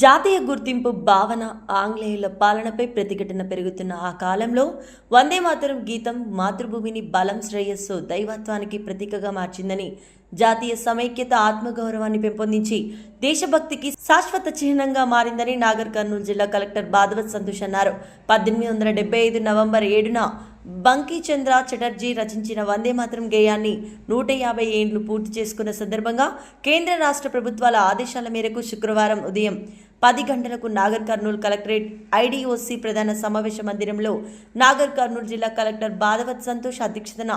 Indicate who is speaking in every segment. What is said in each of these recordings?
Speaker 1: జాతీయ గుర్తింపు భావన ఆంగ్లేయుల పాలనపై ప్రతిఘటన పెరుగుతున్న ఆ కాలంలో వందే మాతరం గీతం మాతృభూమిని బలం శ్రేయస్సు దైవత్వానికి ప్రతీకగా మార్చిందని, జాతీయ సమైక్యత ఆత్మగౌరవాన్ని పెంపొందించి దేశభక్తికి శాశ్వత చిహ్నంగా మారిందని నాగర్ కర్నూలు జిల్లా కలెక్టర్ బాధవత్ సంతోష్ అన్నారు. 1875 నవంబర్ 7న బంకించంద్ర చటర్జీ రచించిన వందే మాతరం గేయాన్ని 150 ఏండ్లు పూర్తి చేసుకున్న సందర్భంగా కేంద్ర రాష్ట్ర ప్రభుత్వాల ఆదేశాల మేరకు శుక్రవారం ఉదయం 10 గంటలకు నాగర్ కర్నూలు కలెక్టరేట్ ఐడిఓసి ప్రధాన సమావేశ మందిరంలో నాగర్ కర్నూలు జిల్లా కలెక్టర్ బాధవత్ సంతోష్ అధ్యక్షతన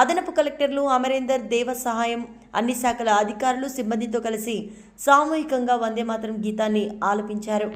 Speaker 1: అదనపు కలెక్టర్లు అమరేందర్ దేవ సహాయం అన్ని శాఖల అధికారులు సిబ్బందితో కలిసి సామూహికంగా వందే మాతరం గీతాన్ని ఆలపించారు.